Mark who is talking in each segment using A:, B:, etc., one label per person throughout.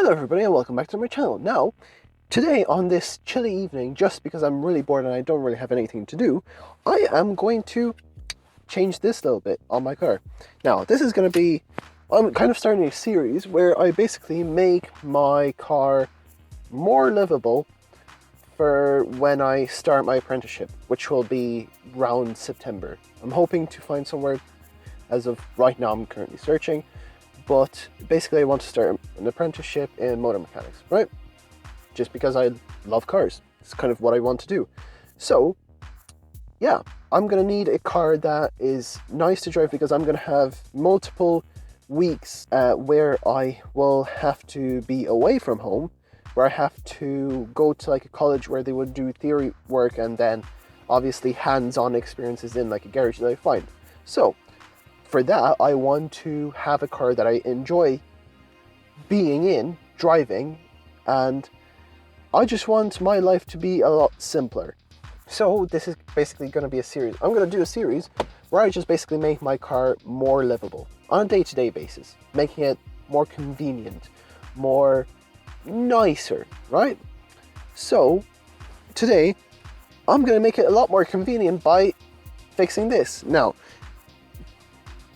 A: Hello everybody and welcome back to my channel. Now, today on this chilly evening, just because I'm really bored and I don't really have anything to do, I am going to change this little bit on my car. Now, this is going to be, I'm kind of starting a series where I basically make my car more livable for when I start my apprenticeship, which will be around September. I'm hoping to find somewhere. As of right now, I'm currently searching. But basically I want to start an apprenticeship in motor mechanics, right? Just because I love cars. It's kind of what I want to do. So, yeah, I'm going to need a car that is nice to drive because I'm going to have multiple weeks where I will have to be away from home, where I have to go to like a college where they would do theory work and then obviously hands-on experiences in like a garage that I find. So, for that, I want to have a car that I enjoy being in, driving, and I just want my life to be a lot simpler. So this is basically going to be a series. I'm going to do a series where I just basically make my car more livable on a day-to-day basis, making it more convenient, more nicer, right? So today, I'm going to make it a lot more convenient by fixing this. Now,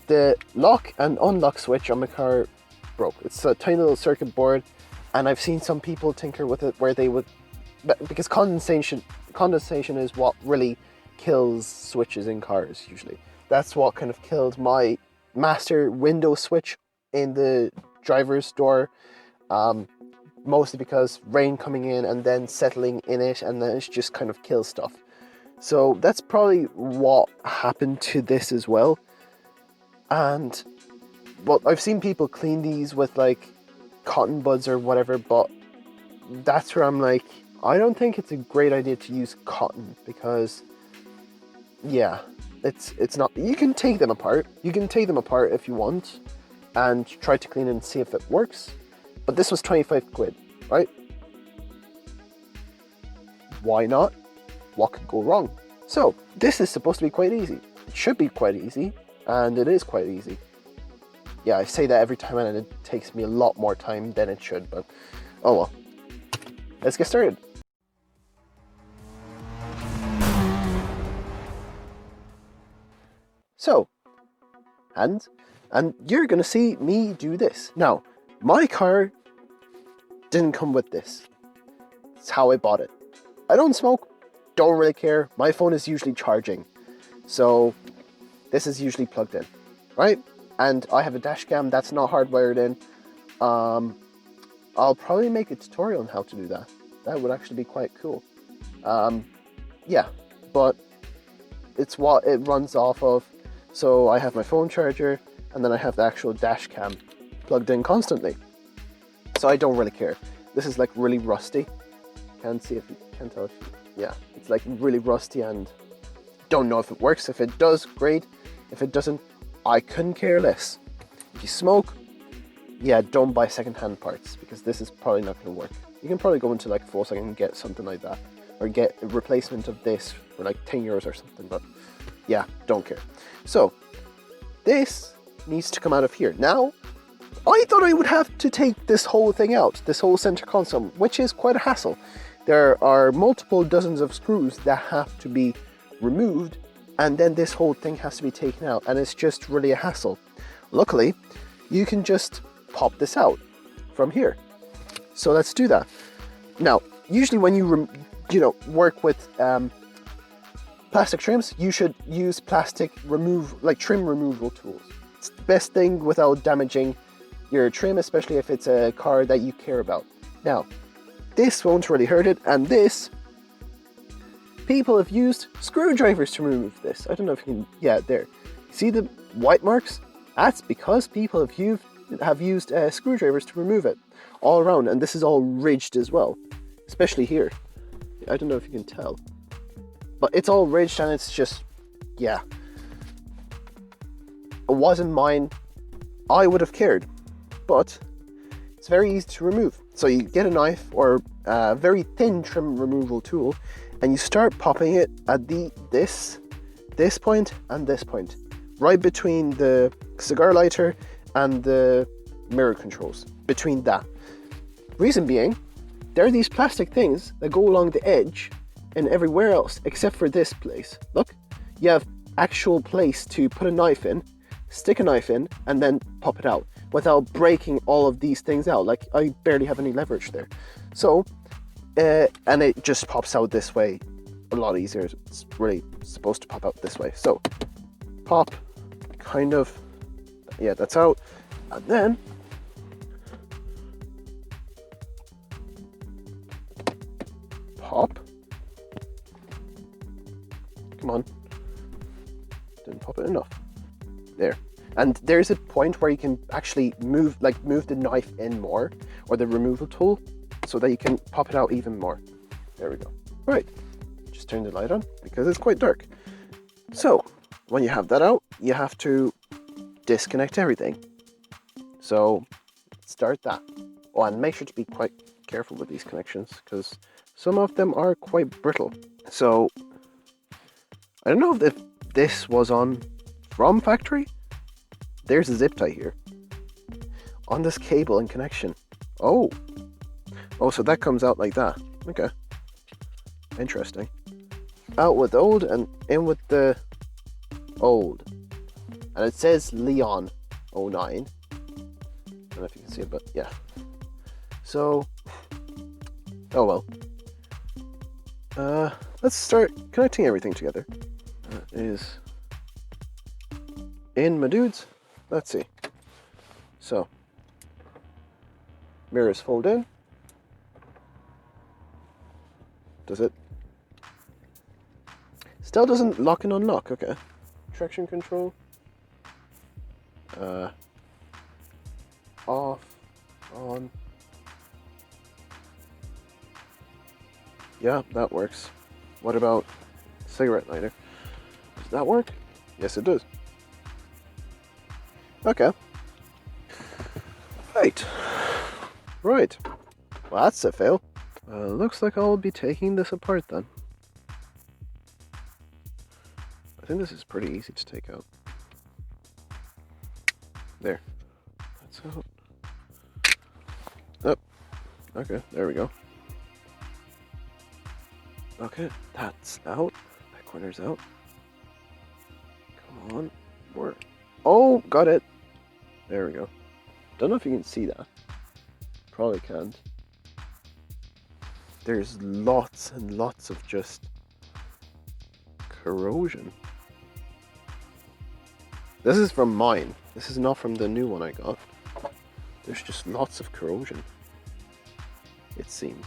A: the lock and unlock switch on my car broke. It's a tiny little circuit board, and I've seen some people tinker with it where they would, because condensation is what really kills switches in cars usually. That's what kind of killed my master window switch in the driver's door, mostly because rain coming in and then settling in it, and then it just kind of kills stuff. So that's probably what happened to this as well. And, well, I've seen people clean these with like cotton buds or whatever, but that's where I'm like, I don't think it's a great idea to use cotton because, yeah, it's not. You can take them apart. You can take them apart if you want and try to clean it and see if it works. But this was 25 quid, right? Why not? What could go wrong? So, this is supposed to be quite easy. It should be quite easy. And it is quite easy. Yeah, I say that every time and it takes me a lot more time than it should, but oh well. Let's get started. So, and you're gonna see me do this. Now, my car didn't come with this. It's how I bought it. I don't smoke, don't really care. My phone is usually charging. So this is usually plugged in, right? And I have a dash cam that's not hardwired in. I'll probably make a tutorial on how to do that. That would actually be quite cool. Yeah, but it's what it runs off of. So I have my phone charger, and then I have the actual dash cam plugged in constantly. So I don't really care. This is like really rusty. Can't see if you can tell if you, yeah, it's like really rusty and don't know if it works. If it does, great. If it doesn't, I couldn't care less. If you smoke, yeah, don't buy second-hand parts because this is probably not going to work. You can probably go into like Volkswagen and get something like that, or get a replacement of this for like 10 euros or something, but yeah, don't care. So, this needs to come out of here. Now, I thought I would have to take this whole thing out, this whole center console, which is quite a hassle. There are multiple dozens of screws that have to be removed, and then this whole thing has to be taken out, and it's just really a hassle. Luckily, you can just pop this out from here. So let's do that. Now, usually when you work with plastic trims, you should use trim removal tools. It's the best thing without damaging your trim, especially if it's a car that you care about. Now, this won't really hurt it, and this, people have used screwdrivers to remove this. I don't know if you can, yeah, there. See the white marks? That's because people have used screwdrivers to remove it all around, and this is all ridged as well, especially here. I don't know if you can tell, but it's all ridged and it's just, yeah. It wasn't mine. I would have cared, but it's very easy to remove. So you get a knife or a very thin trim removal tool, and you start popping it at this point and this point, right between the cigar lighter and the mirror controls, between that. Reason being, there are these plastic things that go along the edge and everywhere else except for this place. Look, you have actual place to put a knife in, stick a knife in, and then pop it out without breaking all of these things out. Like, I barely have any leverage there. So, and it just pops out this way a lot easier. It's really supposed to pop out this way. So, pop, kind of, yeah, that's out. And then, pop. Come on. Didn't pop it enough. There. And there's a point where you can actually move the knife in more, or the removal tool, so that you can pop it out even more. There we go. Right. Just turn the light on because it's quite dark. So, when you have that out, you have to disconnect everything. So, start that. Oh, and make sure to be quite careful with these connections because some of them are quite brittle. So, I don't know if this was on from factory. There's a zip tie here on this cable and connection. Oh, so that comes out like that. Okay, interesting. Out with the old and in with the old, and it says Leon 09. I don't know if you can see it, but yeah. So, oh well. Let's start connecting everything together. That is in, my dudes. Let's see. So, mirrors fold in. Does it? Still doesn't lock and unlock. Okay. Traction control. Off, on. Yeah, that works. What about cigarette lighter? Does that work? Yes, it does. Okay. Right. Well, that's a fail. Looks like I'll be taking this apart then. I think this is pretty easy to take out. There. That's out. Oh. Okay, there we go. Okay, that's out. That corner's out. Come on. More. Oh, got it. There we go. Don't know if you can see that. Probably can't. There's lots and lots of just corrosion. This is from mine. This is not from the new one I got. There's just lots of corrosion, it seems.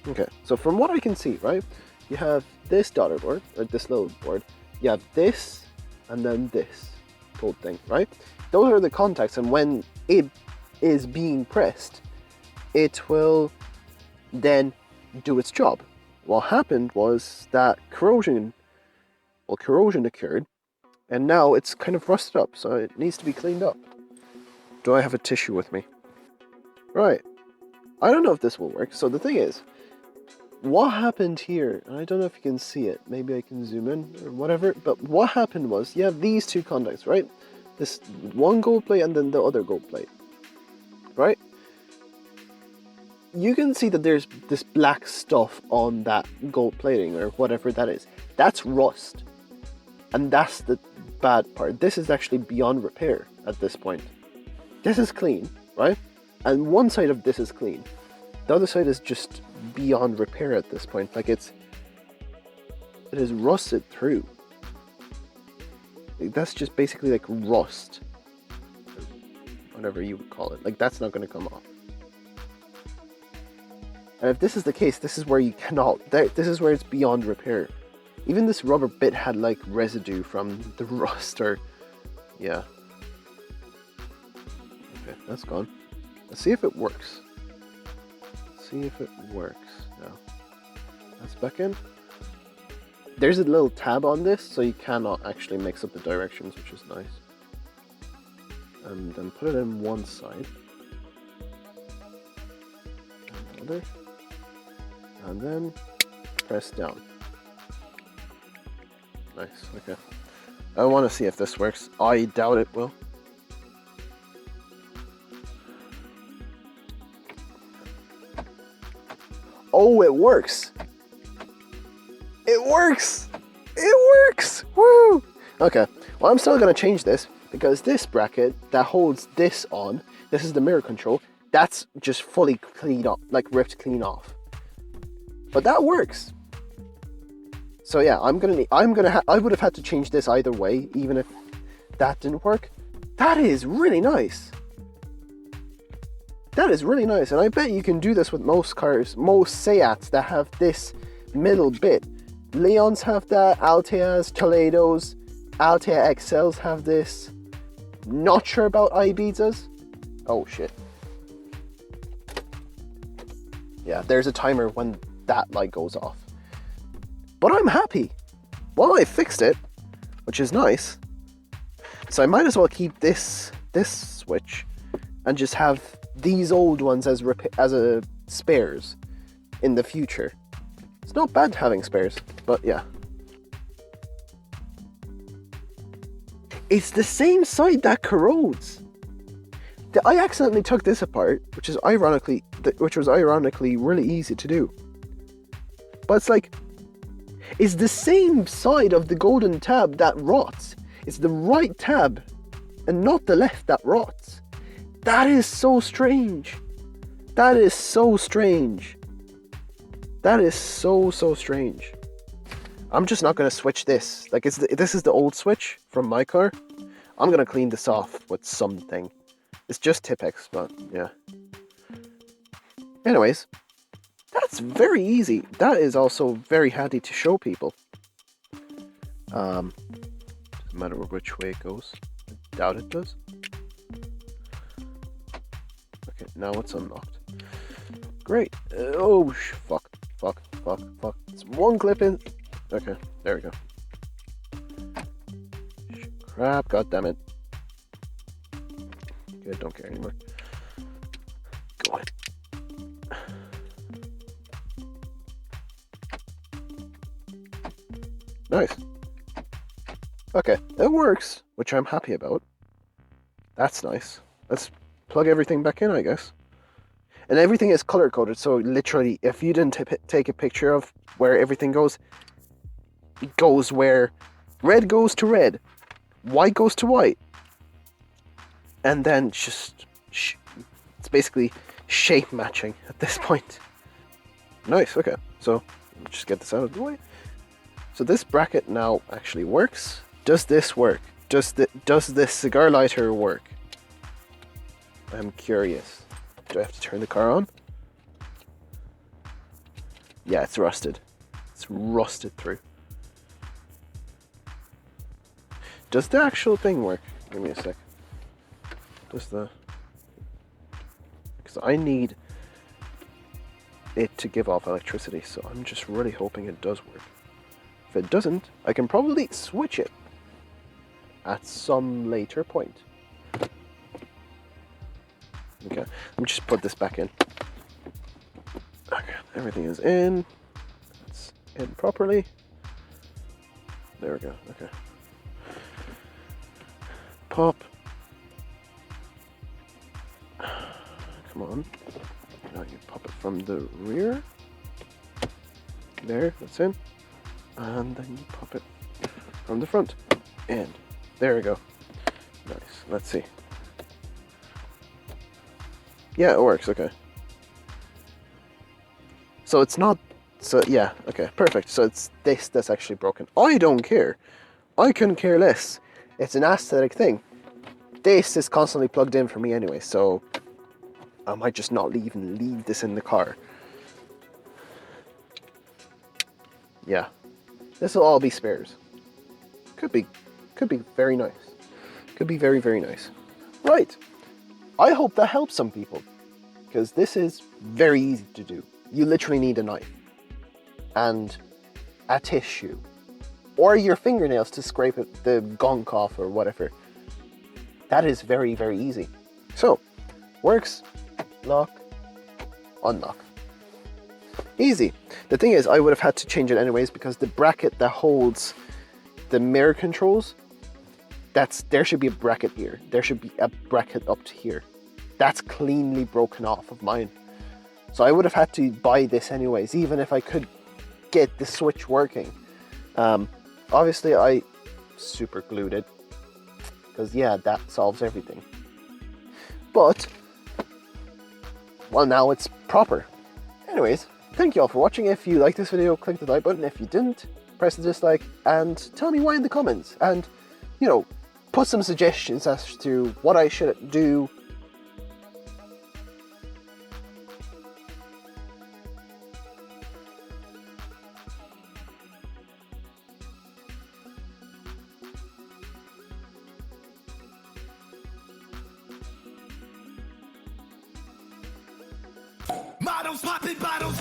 A: Okay, so from what I can see, right, you have this daughter board, or this little board, you have this, and then this gold thing, right? Those are the contacts, and when it is being pressed, it will then do its job. What happened was that corrosion occurred, and now it's kind of rusted up, so it needs to be cleaned up. Do I have a tissue with me? Right. I don't know if this will work. So the thing is, what happened here, and I don't know if you can see it, maybe I can zoom in or whatever, but what happened was you have these two contacts, right? This one gold plate and then the other gold plate, right? You can see that there's this black stuff on that gold plating or whatever that is. That's rust. And that's the bad part. This is actually beyond repair at this point. This is clean, right? And one side of this is clean. The other side is just beyond repair at this point. Like it is rusted through. Like that's just basically like rust. Whatever you would call it. Like that's not going to come off. And if this is the case, this is where you cannot, this is where it's beyond repair. Even this rubber bit had like residue from the rust or, yeah. Okay, that's gone. Let's see if it works. See if it works now. That's back in. There's a little tab on this, so you cannot actually mix up the directions, which is nice. And then put it in one side. And the other. And then press down. Nice, okay. I want to see if this works. I doubt it will. Oh, it works. It works. It works. Woo. Okay. Well, I'm still going to change this because this bracket that holds this on, this is the mirror control, that's just fully cleaned up, like ripped clean off. But that works. So yeah, I would have had to change this either way, even if that didn't work. That is really nice. That is really nice, and I bet you can do this with most cars, most Seats that have this middle bit. Leons have that, Alteas, Toledos, Altea XLs have this. Not sure about Ibizas. Oh shit. Yeah, there's a timer when that light goes off. But I'm happy. Well, I fixed it, which is nice. So I might as well keep this switch and just have these old ones as a spares in the future. It's not bad having spares, but yeah. It's the same side that corrodes. I accidentally took this apart, which was ironically really easy to do. But it's like, it's the same side of the golden tab that rots. It's the right tab and not the left that rots. That is so strange. That is so strange. That is so strange. I'm just not going to switch this. Like, this is the old switch from my car. I'm going to clean this off with something. It's just Tipex, but yeah. Anyways, that's very easy. That is also very handy to show people. Doesn't matter which way it goes. I doubt it does. Okay, now it's unlocked. Great. Oh, fuck. It's one clip in. Okay, there we go. Crap, goddammit. Okay, don't care anymore. Go on. Nice. Okay, it works, which I'm happy about. That's nice. Let's plug everything back in, I guess. And everything is color coded, so literally, if you didn't take a picture of where everything goes, it goes where red goes to red, white goes to white, and then just it's basically shape matching at this point. Nice. Okay, so just get this out of the way. So this bracket now actually works. Does this work? Does this cigar lighter work? I'm curious. Do I have to turn the car on? Yeah, it's rusted. It's rusted through. Does the actual thing work? Give me a sec. Because I need it to give off electricity, so I'm just really hoping it does work. If it doesn't, I can probably switch it at some later point. Okay, let me just put this back in. Okay, everything is in. It's in properly. There we go, okay. Pop. Come on. Now you pop it from the rear. There, that's in. And then you pop it from the front. And there we go. Nice, let's see. Yeah, it works, okay. So it's not, so yeah, okay, perfect. So it's this that's actually broken. I don't care. I couldn't care less. It's an aesthetic thing. This is constantly plugged in for me anyway, so I might just not even leave this in the car. Yeah, this will all be spares. Could be very nice. Could be very, very nice. Right. I hope that helps some people, because this is very easy to do. You literally need a knife and a tissue or your fingernails to scrape the gunk off or whatever. That is very, very easy. So, works, lock, unlock. Easy. The thing is, I would have had to change it anyways because the bracket that holds the mirror controls, there should be a bracket here. There should be a bracket up to here. That's cleanly broken off of mine. So I would have had to buy this anyways, even if I could get the switch working. Obviously I super glued it, because yeah, that solves everything. But, well, now it's proper. Anyways, thank you all for watching. If you liked this video, click the like button. If you didn't, press the dislike, and tell me why in the comments. And, you know, put some suggestions as to what I should do.
B: Models popping bottles.